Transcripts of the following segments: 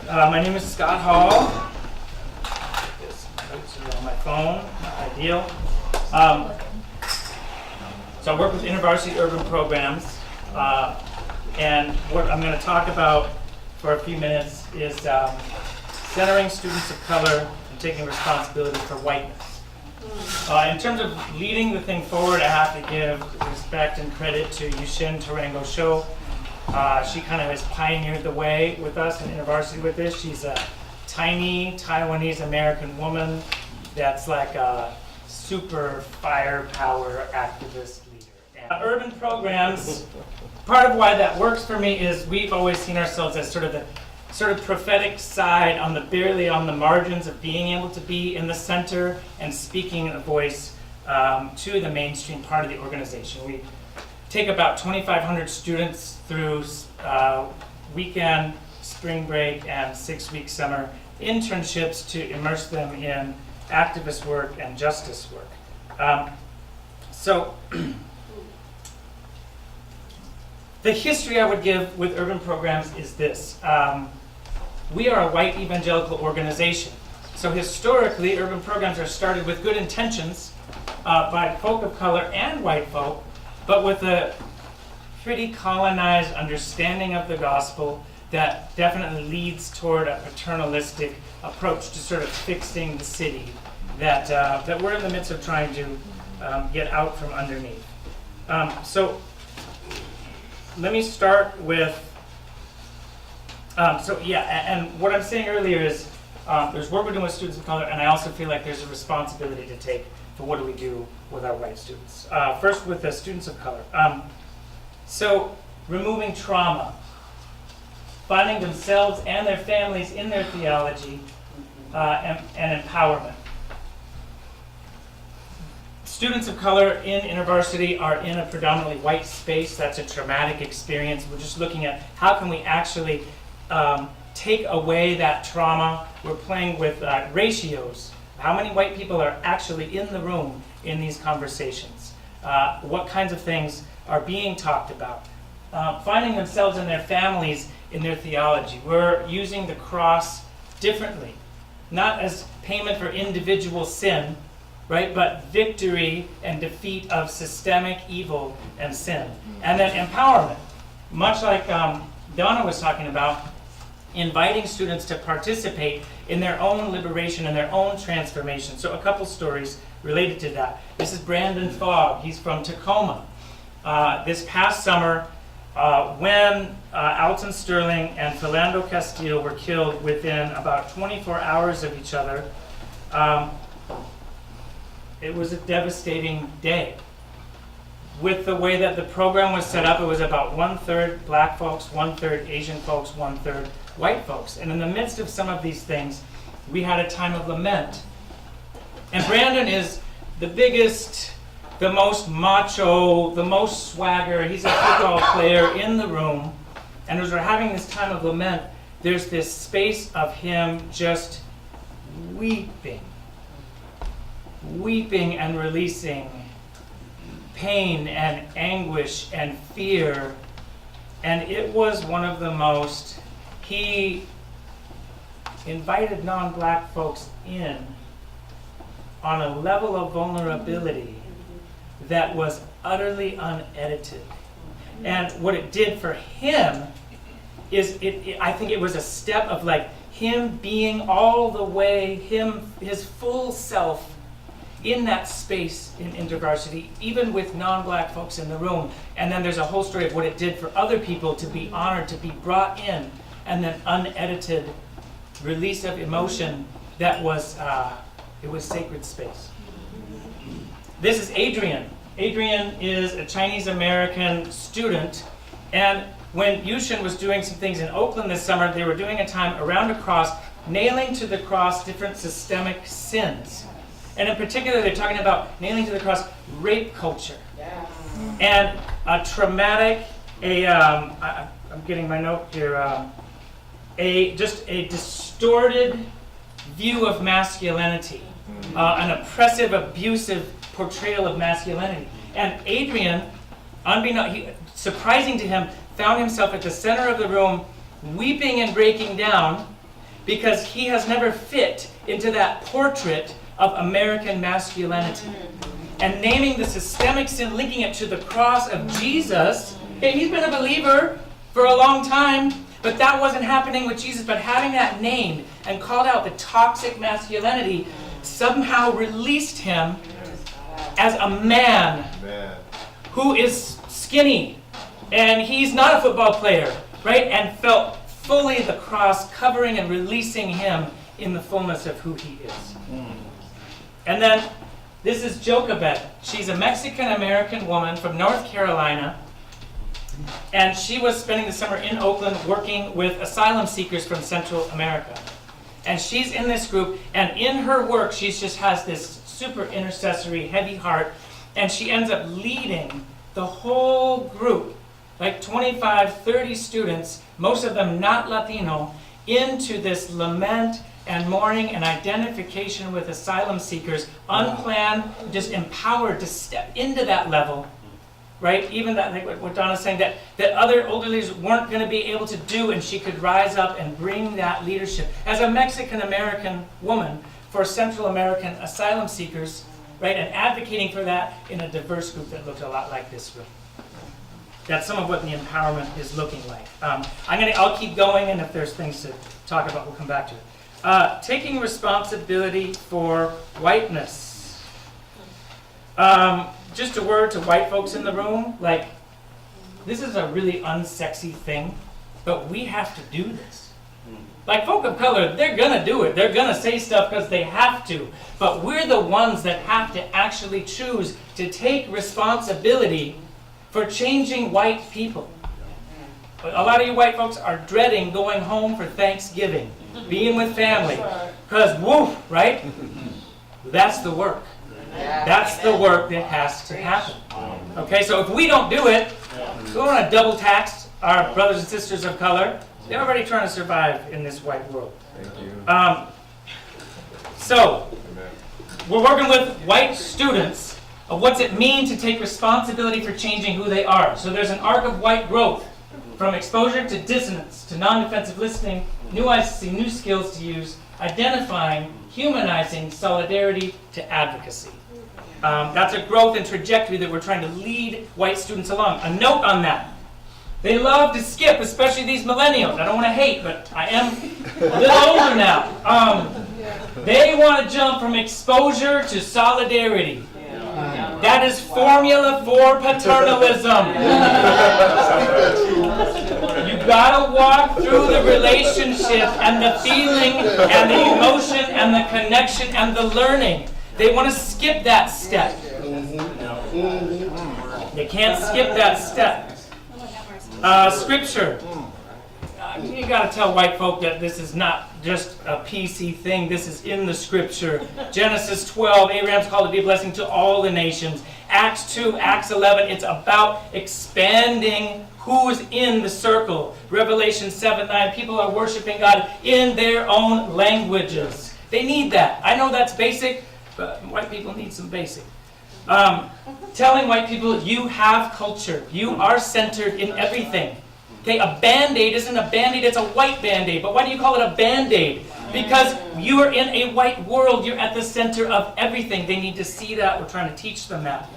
My name is Scott Hall. This notes are on my phone, not ideal. So I work with InterVarsity Urban Programs, and what I'm going to talk about for a few minutes is centering students of color and taking responsibility for whiteness. In terms of leading the thing forward, I have to give respect and credit to Yushin Tarango Sho. She kind of has pioneered the way with us in InterVarsity with this. She's a tiny Taiwanese American woman that's like a super firepower activist leader. And urban programs, part of why that works for me is we've always seen ourselves as sort of the prophetic side barely on the margins of being able to be in the center and speaking a voice to the mainstream part of the organization. We take about 2,500 students through weekend, spring break, and 6-week summer internships to immerse them in activist work and justice work. So the history I would give with urban programs is this. We are a white evangelical organization. So historically, urban programs are started with good intentions by folk of color and white folk, but with a pretty colonized understanding of the gospel that definitely leads toward a paternalistic approach to sort of fixing the city that we're in the midst of trying to get out from underneath. So let me start with, and what I'm saying earlier is there's work we're doing with students of color, and I also feel like there's a responsibility to take for what do we do with our white students. First with the students of color. So removing trauma, finding themselves and their families in their theology, and empowerment. Students of color in InterVarsity are in a predominantly white space. That's a traumatic experience. We're just looking at how can we actually take away that trauma. We're playing with ratios. How many white people are actually in the room in these conversations? What kinds of things are being talked about? Finding themselves and their families in their theology. We're using the cross differently, not as payment for individual sin, right? But victory and defeat of systemic evil and sin. And then empowerment, much like Donna was talking about, inviting students to participate in their own liberation and their own transformation. So a couple stories related to that. This is Brandon Fogg. He's from Tacoma. This past summer, when Alton Sterling and Philando Castile were killed within about 24 hours of each other, it was a devastating day. With the way that the program was set up, it was about 1/3 black folks, 1/3 Asian folks, 1/3 white folks. And in the midst of some of these things, we had a time of lament. And Brandon is the biggest, the most macho, the most swagger. He's a football player in the room. And as we're having this time of lament, there's this space of him just weeping and releasing pain and anguish and fear. And it was one of the most, he invited non-black folks in on a level of vulnerability that was utterly unedited. And what it did for him is, I think it was a step of like him being all the way, his full self in that space in InterVarsity, even with non-black folks in the room. And then there's a whole story of what it did for other people to be honored, to be brought in, and then unedited release of emotion that was, it was sacred space. This is Adrian. Adrian is a Chinese American student, and when Yushin was doing some things in Oakland this summer, they were doing a time around a cross, nailing to the cross different systemic sins. And in particular, they're talking about nailing to the cross rape culture. Yeah. And a traumatic, I'm getting my note here, just a distorted view of masculinity, an oppressive, abusive portrayal of masculinity. And Adrian, surprising to him, found himself at the center of the room, weeping and breaking down because he has never fit into that portrait of American masculinity. And naming the systemic sin, linking it to the cross of Jesus. Okay, he's been a believer for a long time, but that wasn't happening with Jesus. But having that named and called out the toxic masculinity somehow released him as a man who is skinny, and he's not a football player, right? And felt fully the cross covering and releasing him in the fullness of who he is. And then this is Jochebed. She's a Mexican-American woman from North Carolina, and she was spending the summer in Oakland working with asylum seekers from Central America. And she's in this group, and in her work, she just has this super intercessory, heavy heart, and she ends up leading the whole group, like 25, 30 students, most of them not Latino, into this lament and mourning and identification with asylum seekers, unplanned, just empowered to step into that level, right? Even that, like what Donna's saying, that other older leaders weren't going to be able to do, and she could rise up and bring that leadership. As a Mexican-American woman for Central American asylum seekers, right, and advocating for that in a diverse group that looked a lot like this group. That's some of what the empowerment is looking like. I'll keep going, and if there's things to talk about, we'll come back to it. Taking responsibility for whiteness. Just a word to white folks in the room, like, this is a really unsexy thing, but we have to do this. Like, folk of color, they're gonna do it. They're gonna say stuff because they have to. But we're the ones that have to actually choose to take responsibility for changing white people. A lot of you white folks are dreading going home for Thanksgiving, being with family, because woof, right? That's the work. That's the work that has to happen. Okay, so if we don't do it, we don't want to double tax our brothers and sisters of color. They're already trying to survive in this white world. So, we're working with white students of what's it mean to take responsibility for changing who they are. So there's an arc of white growth, from exposure to dissonance, to non-defensive listening, nuancing, new skills to use, identifying, humanizing, solidarity to advocacy. That's a growth and trajectory that we're trying to lead white students along. A note on that. They love to skip, especially these millennials. I don't want to hate, but I am a little older now. They want to jump from exposure to solidarity. That is formula for paternalism. You gotta walk through the relationship and the feeling and the emotion and the connection and the learning. They want to skip that step. They can't skip that step. Scripture. You gotta tell white folk that this is not just a PC thing. This is in the scripture. Genesis 12, Abraham's called to be a blessing to all the nations. Acts 2, Acts 11, it's about expanding who's in the circle. Revelation 7, 9, people are worshiping God in their own languages. They need that. I know that's basic, but white people need some basic. Telling white people, you have culture. You are centered in everything. Okay, a Band-Aid isn't a Band-Aid, it's a white Band-Aid. But why do you call it a Band-Aid? Because you are in a white world, you're at the center of everything. They need to see that. We're trying to teach them that.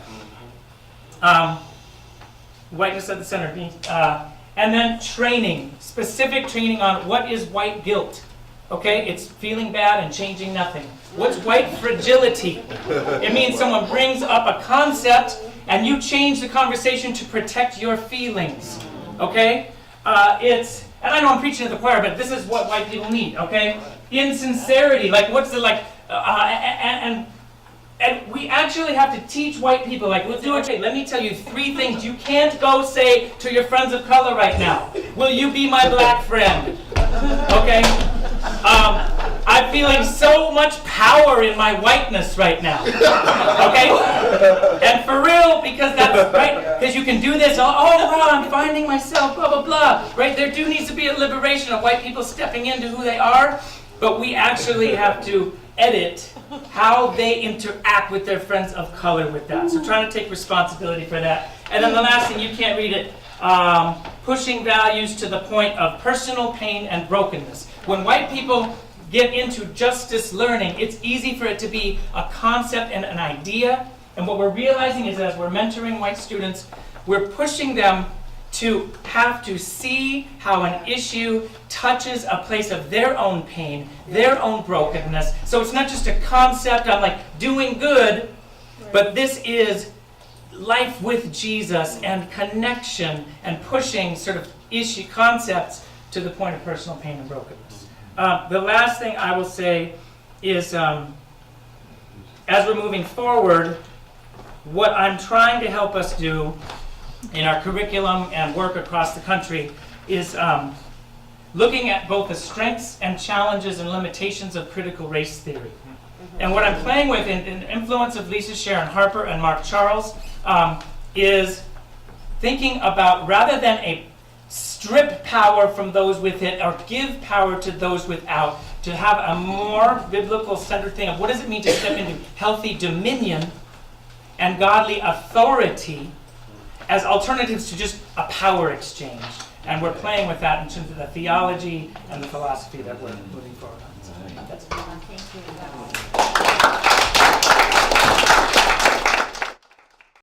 Whiteness at the center. And then training, specific training on what is white guilt. Okay, it's feeling bad and changing nothing. What's white fragility? It means someone brings up a concept and you change the conversation to protect your feelings. Okay? And I know I'm preaching to the choir, but this is what white people need, okay? Insincerity, like what's the, and we actually have to teach white people, like, we'll do it. Let me tell you 3 things you can't go say to your friends of color right now. Will you be my black friend? Okay? I'm feeling so much power in my whiteness right now. Okay? And for real, because that's right, because you can do this, oh wow, I'm finding myself, blah, blah, blah. Right? There needs to be a liberation of white people stepping into who they are, but we actually have to edit how they interact with their friends of color with that. So trying to take responsibility for that. And then the last thing, you can't read it, pushing values to the point of personal pain and brokenness. When white people get into justice learning, it's easy for it to be a concept and an idea. And what we're realizing is as we're mentoring white students, we're pushing them to have to see how an issue touches a place of their own pain, their own brokenness. So it's not just a concept of like doing good, but this is life with Jesus and connection and pushing sort of issue concepts to the point of personal pain and brokenness. The last thing I will say is, as we're moving forward, what I'm trying to help us do in our curriculum and work across the country is looking at both the strengths and challenges and limitations of critical race theory. And what I'm playing with in the influence of Lisa Sharon Harper and Mark Charles is thinking about, rather than a strip power from those with it or give power to those without, to have a more biblical centered thing of what does it mean to step into healthy dominion and godly authority as alternatives to just a power exchange. And we're playing with that in terms of the theology and the philosophy that we're moving forward on. So that's Thank you.